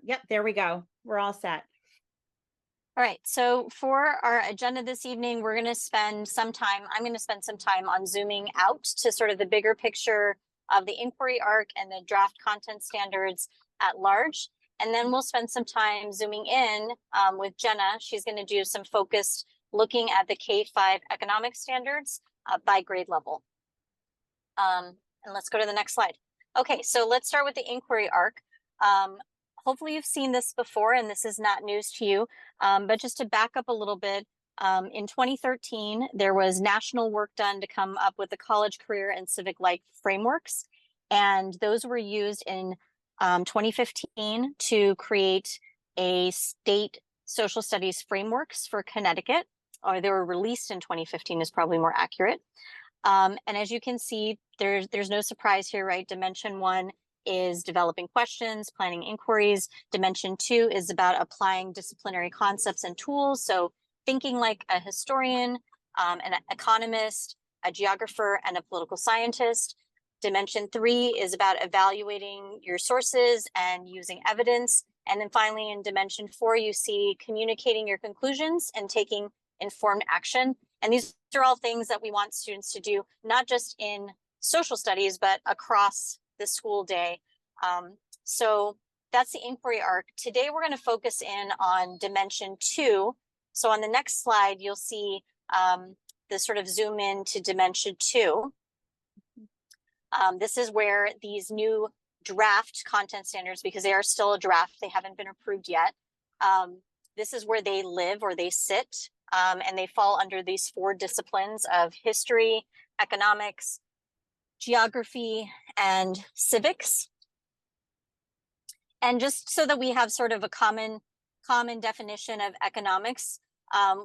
Yep, there we go. We're all set. All right, so for our agenda this evening, I'm going to spend some time on zooming out to sort of the bigger picture of the inquiry arc and the draft content standards at large. And then we'll spend some time zooming in with Jenna. She's going to do some focused looking at the K-5 economic standards by grade level. And let's go to the next slide. Okay, so let's start with the inquiry arc. Hopefully you've seen this before and this is not news to you, but just to back up a little bit, in 2013, there was national work done to come up with the college career and civic life frameworks. And those were used in 2015 to create a state social studies frameworks for Connecticut, or they were released in 2015 is probably more accurate. And as you can see, there's no surprise here, right? Dimension 1 is developing questions, planning inquiries. Dimension 2 is about applying disciplinary concepts and tools. So thinking like a historian, an economist, a geographer, and a political scientist. Dimension 3 is about evaluating your sources and using evidence. And then finally in Dimension 4, you see communicating your conclusions and taking informed action. And these are all things that we want students to do, not just in social studies, but across the school day. So that's the inquiry arc. Today, we're going to focus in on Dimension 2. So on the next slide, you'll see the sort of zoom in to Dimension 2. This is where these new draft content standards, because they are still a draft, they haven't been approved yet. This is where they live or they sit, and they fall under these 4 disciplines of history, economics, geography, and civics. And just so that we have sort of a common definition of economics,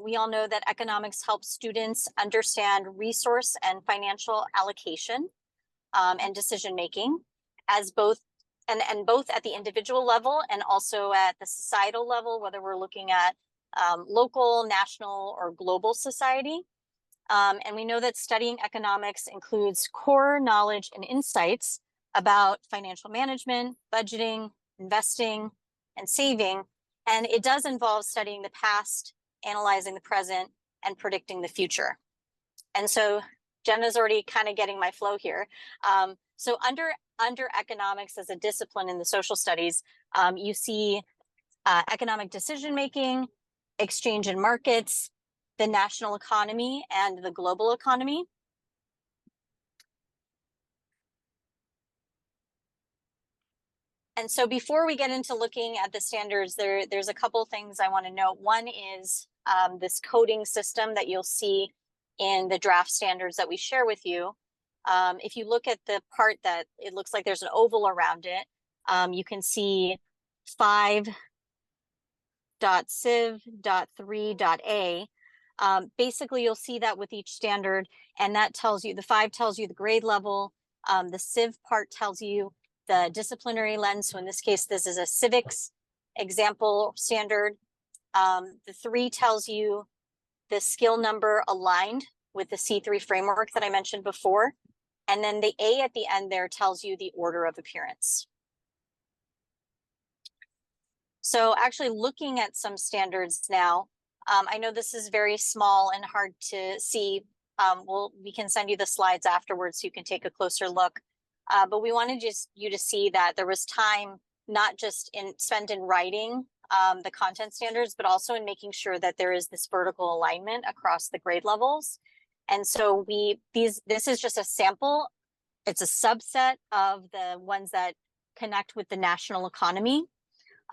we all know that economics helps students understand resource and financial allocation and decision making as both at the individual level and also at the societal level, whether we're looking at local, national, or global society. And we know that studying economics includes core knowledge and insights about financial management, budgeting, investing, and saving. And it does involve studying the past, analyzing the present, and predicting the future. And so Jenna's already kind of getting my flow here. So under economics as a discipline in the social studies, you see economic decision-making, exchange and markets, the national economy, and the global economy. And so before we get into looking at the standards, there's a couple things I want to note. One is this coding system that you'll see in the draft standards that we share with you. If you look at the part that it looks like there's an oval around it, you can see 5.civ.3.a. Basically, you'll see that with each standard, and that tells you, the 5 tells you the grade level, the civ part tells you the disciplinary lens. So in this case, this is a civics example standard. The 3 tells you the skill number aligned with the C3 framework that I mentioned before. And then the A at the end there tells you the order of appearance. So actually looking at some standards now, I know this is very small and hard to see. We can send you the slides afterwards so you can take a closer look. But we wanted you to see that there was time not just spent in writing the content standards, but also in making sure that there is this vertical alignment across the grade levels. And so this is just a sample. It's a subset of the ones that connect with the national economy.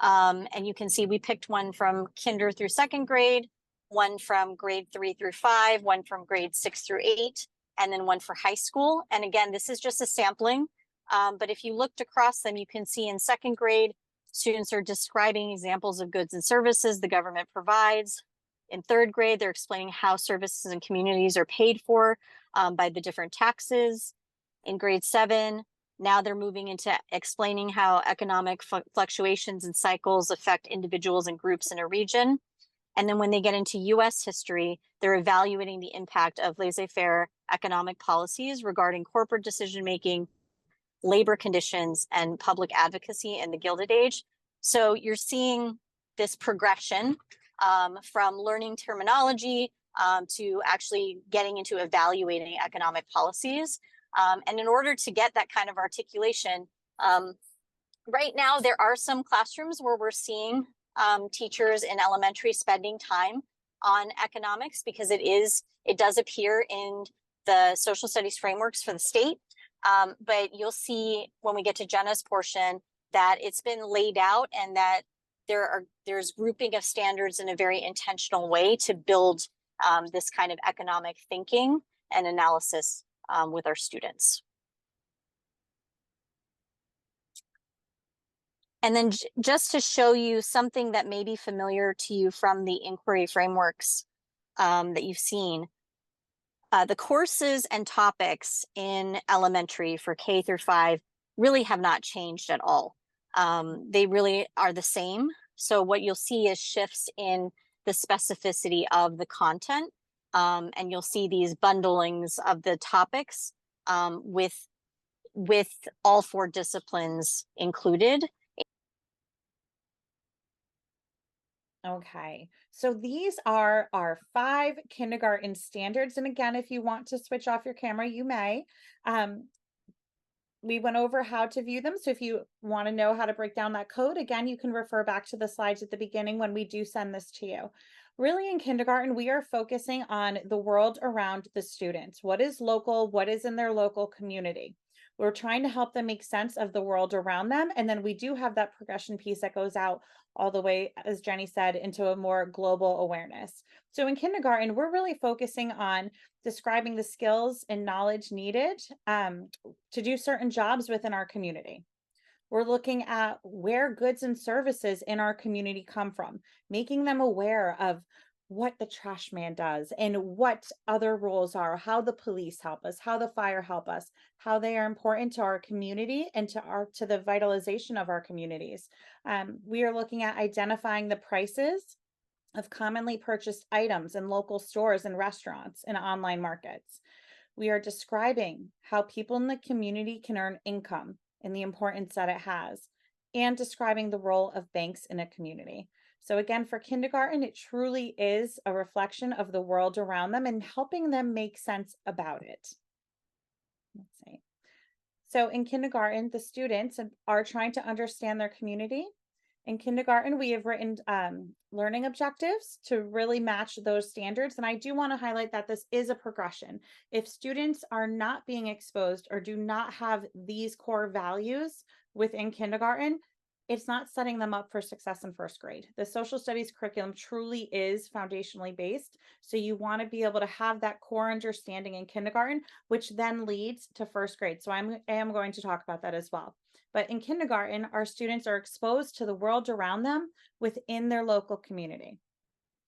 And you can see we picked one from kinder through 2nd grade, one from grade 3 through 5, one from grade 6 through 8, and then one for high school. And again, this is just a sampling. But if you looked across them, you can see in 2nd grade, students are describing examples of goods and services the government provides. In 3rd grade, they're explaining how services and communities are paid for by the different taxes. In grade 7, now they're moving into explaining how economic fluctuations and cycles affect individuals and groups in a region. And then when they get into US history, they're evaluating the impact of laissez-faire economic policies regarding corporate decision-making, labor conditions, and public advocacy in the Gilded Age. So you're seeing this progression from learning terminology to actually getting into evaluating economic policies. And in order to get that kind of articulation, right now there are some classrooms where we're seeing teachers in elementary spending time on economics because it does appear in the social studies frameworks for the state. But you'll see when we get to Jenna's portion that it's been laid out and that there's grouping of standards in a very intentional way to build this kind of economic thinking and analysis with our students. And then just to show you something that may be familiar to you from the inquiry frameworks that you've seen, the courses and topics in elementary for K through 5 really have not changed at all. They really are the same. So what you'll see is shifts in the specificity of the content, and you'll see these bundlings of the topics with all 4 disciplines included. Okay, so these are our 5 kindergarten standards. And again, if you want to switch off your camera, you may. We went over how to view them. So if you want to know how to break down that code, again, you can refer back to the slides at the beginning when we do send this to you. Really, in kindergarten, we are focusing on the world around the students. What is local? What is in their local community? We're trying to help them make sense of the world around them. And then we do have that progression piece that goes out all the way, as Jenny said, into a more global awareness. So in kindergarten, we're really focusing on describing the skills and knowledge needed to do certain jobs within our community. We're looking at where goods and services in our community come from, making them aware of what the trash man does and what other roles are, how the police help us, how the fire help us, how they are important to our community and to the vitalization of our communities. We are looking at identifying the prices of commonly purchased items in local stores and restaurants and online markets. We are describing how people in the community can earn income and the importance that it has, and describing the role of banks in a community. So again, for kindergarten, it truly is a reflection of the world around them and helping them make sense about it. Let's see. So in kindergarten, the students are trying to understand their community. In kindergarten, we have written learning objectives to really match those standards. And I do want to highlight that this is a progression. If students are not being exposed or do not have these core values within kindergarten, it's not setting them up for success in first grade. The social studies curriculum truly is foundationally based. So you want to be able to have that core understanding in kindergarten, which then leads to first grade. So I am going to talk about that as well. But in kindergarten, our students are exposed to the world around them within their local community.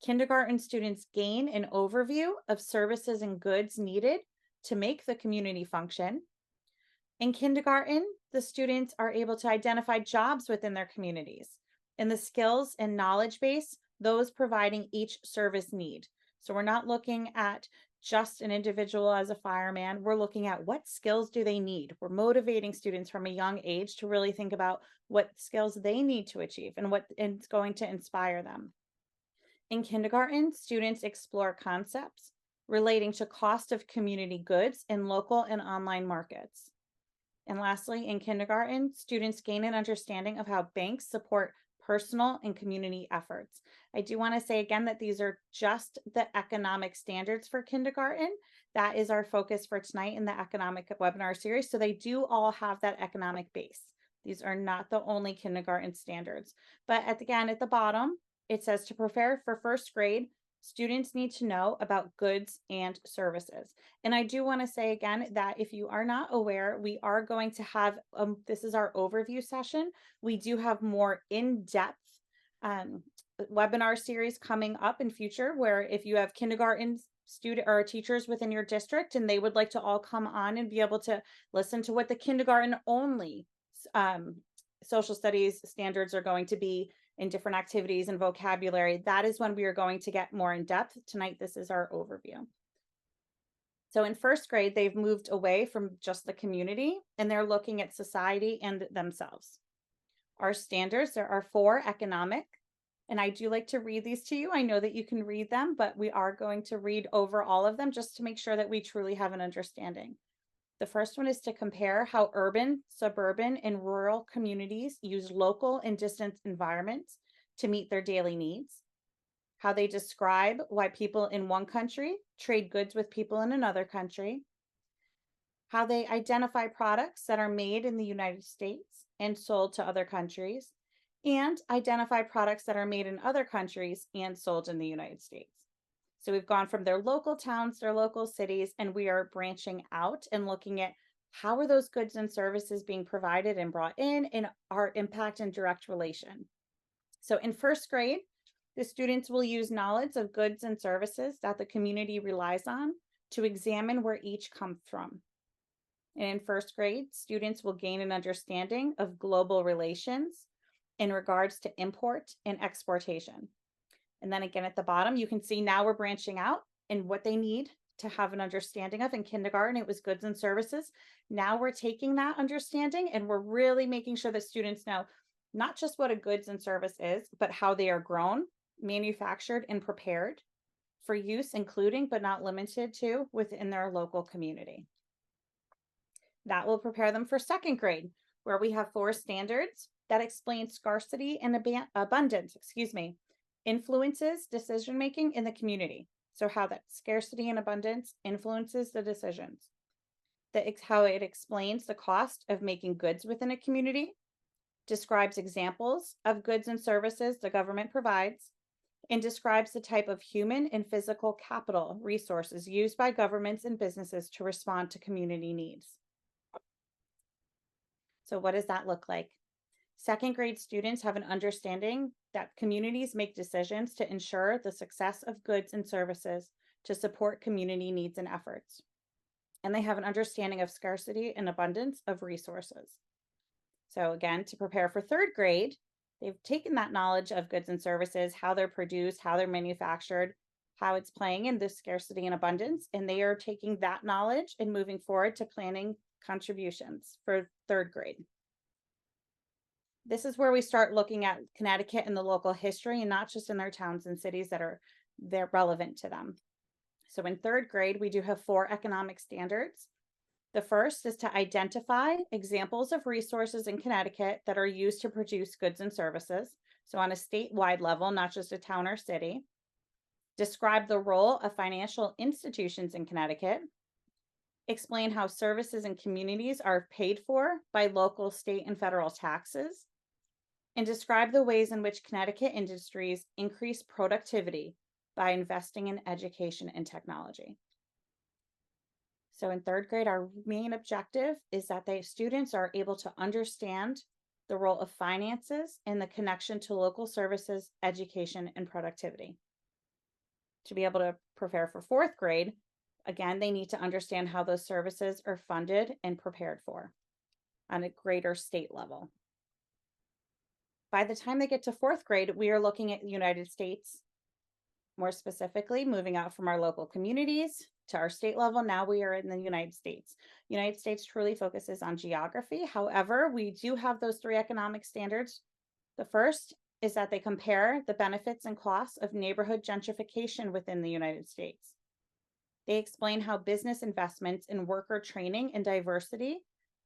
Kindergarten students gain an overview of services and goods needed to make the community function. In kindergarten, the students are able to identify jobs within their communities and the skills and knowledge base, those providing each service need. So we're not looking at just an individual as a fireman. We're looking at what skills do they need. We're motivating students from a young age to really think about what skills they need to achieve and what is going to inspire them. In kindergarten, students explore concepts relating to cost of community goods in local and online markets. And lastly, in kindergarten, students gain an understanding of how banks support personal and community efforts. I do want to say again that these are just the economic standards for kindergarten. That is our focus for tonight in the economic webinar series. So they do all have that economic base. These are not the only kindergarten standards. But again, at the bottom, it says to prepare for first grade, students need to know about goods and services. And I do want to say again that if you are not aware, we are going to have, this is our overview session. We do have more in-depth webinar series coming up in future, where if you have kindergarten student or teachers within your district and they would like to all come on and be able to listen to what the kindergarten only social studies standards are going to be in different activities and vocabulary, that is when we are going to get more in depth. Tonight, this is our overview. So in first grade, they've moved away from just the community and they're looking at society and themselves. Our standards, there are four economic, and I do like to read these to you. I know that you can read them, but we are going to read over all of them just to make sure that we truly have an understanding. The first one is to compare how urban, suburban, and rural communities use local and distant environments to meet their daily needs, how they describe why people in one country trade goods with people in another country, how they identify products that are made in the United States and sold to other countries, and identify products that are made in other countries and sold in the United States. So we've gone from their local towns, their local cities, and we are branching out and looking at how are those goods and services being provided and brought in and our impact and direct relation. So in first grade, the students will use knowledge of goods and services that the community relies on to examine where each comes from. And in first grade, students will gain an understanding of global relations in regards to import and exportation. And then again at the bottom, you can see now we're branching out and what they need to have an understanding of. In kindergarten, it was goods and services. Now we're taking that understanding and we're really making sure that students know not just what a goods and service is, but how they are grown, manufactured, and prepared for use, including but not limited to within their local community. That will prepare them for second grade, where we have four standards that explain scarcity and abundance, influences decision making in the community. So how that scarcity and abundance influences the decisions. How it explains the cost of making goods within a community, describes examples of goods and services the government provides, and describes the type of human and physical capital resources used by governments and businesses to respond to community needs. So what does that look like? Second grade students have an understanding that communities make decisions to ensure the success of goods and services to support community needs and efforts. And they have an understanding of scarcity and abundance of resources. So again, to prepare for third grade, they've taken that knowledge of goods and services, how they're produced, how they're manufactured, how it's playing in this scarcity and abundance, and they are taking that knowledge and moving forward to planning contributions for third grade. This is where we start looking at Connecticut and the local history and not just in their towns and cities that are relevant to them. So in third grade, we do have four economic standards. The first is to identify examples of resources in Connecticut that are used to produce goods and services. So on a statewide level, not just a town or city. Describe the role of financial institutions in Connecticut. Explain how services and communities are paid for by local, state, and federal taxes. And describe the ways in which Connecticut industries increase productivity by investing in education and technology. So in third grade, our main objective is that students are able to understand the role of finances and the connection to local services, education, and productivity. To be able to prepare for fourth grade, again, they need to understand how those services are funded and prepared for on a greater state level. By the time they get to fourth grade, we are looking at the United States, more specifically, moving out from our local communities to our state level. Now we are in the United States. United States truly focuses on geography. However, we do have those three economic standards. The first is that they compare the benefits and costs of neighborhood gentrification within the United States. They explain how business investments in worker training and diversity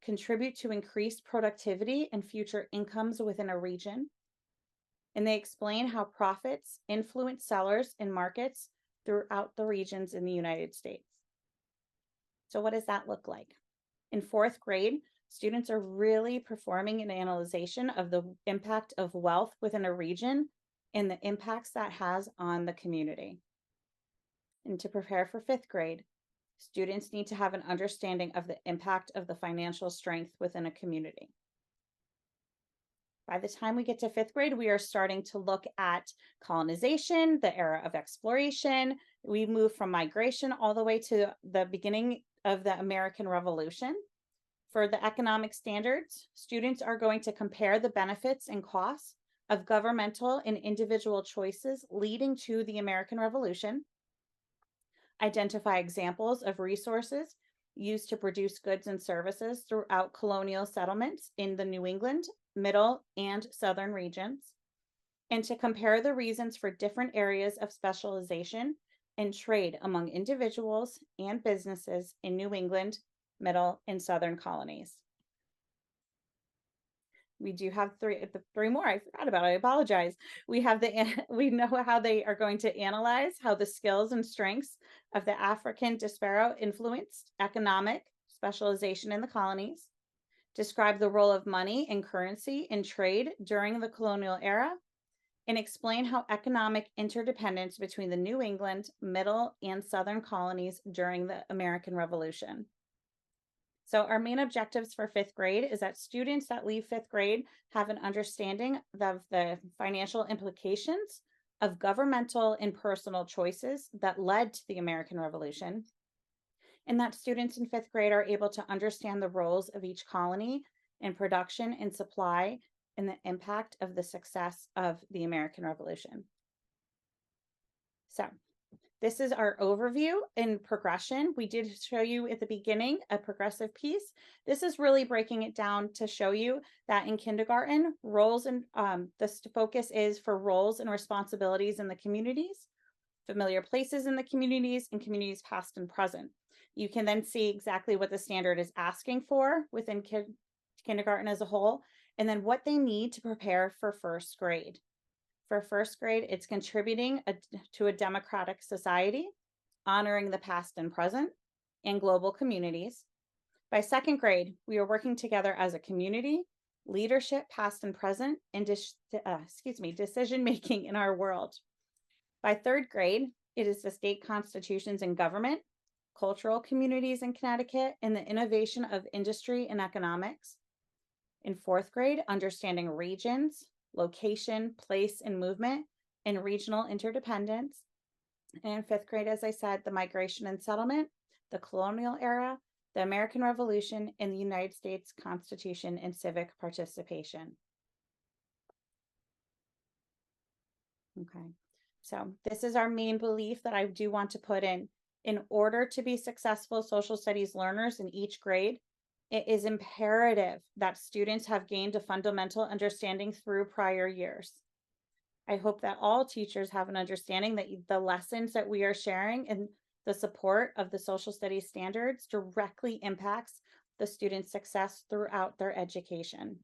contribute to increased productivity and future incomes within a region. And they explain how profits influence sellers in markets throughout the regions in the United States. So what does that look like? In fourth grade, students are really performing an analyzation of the impact of wealth within a region and the impacts that has on the community. And to prepare for fifth grade, students need to have an understanding of the impact of the financial strength within a community. By the time we get to fifth grade, we are starting to look at colonization, the era of exploration. We move from migration all the way to the beginning of the American Revolution. For the economic standards, students are going to compare the benefits and costs of governmental and individual choices leading to the American Revolution, identify examples of resources used to produce goods and services throughout colonial settlements in the New England, Middle, and Southern regions, and to compare the reasons for different areas of specialization and trade among individuals and businesses in New England, Middle, and Southern colonies. We do have three more I forgot about. I apologize. We have we know how they are going to analyze how the skills and strengths of the African diaspora influenced economic specialization in the colonies, describe the role of money and currency in trade during the colonial era, and explain how economic interdependence between the New England, Middle, and Southern colonies during the American Revolution. So our main objectives for fifth grade is that students that leave fifth grade have an understanding of the financial implications of governmental and personal choices that led to the American Revolution, and that students in fifth grade are able to understand the roles of each colony in production and supply and the impact of the success of the American Revolution. So this is our overview and progression. We did show you at the beginning a progressive piece. This is really breaking it down to show you that in kindergarten, roles and the focus is for roles and responsibilities in the communities, familiar places in the communities, and communities past and present. You can then see exactly what the standard is asking for within kindergarten as a whole, and then what they need to prepare for first grade. For first grade, it's contributing to a democratic society, honoring the past and present, and global communities. By second grade, we are working together as a community, leadership, past and present, and decision making in our world. By third grade, it is the state constitutions and government, cultural communities in Connecticut, and the innovation of industry and economics. In fourth grade, understanding regions, location, place, and movement, and regional interdependence. And in fifth grade, as I said, the migration and settlement, the colonial era, the American Revolution, and the United States Constitution and civic participation. Okay, so this is our main belief that I do want to put in. In order to be successful social studies learners in each grade, it is imperative that students have gained a fundamental understanding through prior years. I hope that all teachers have an understanding that the lessons that we are sharing and the support of the social studies standards directly impacts the students' success throughout their education.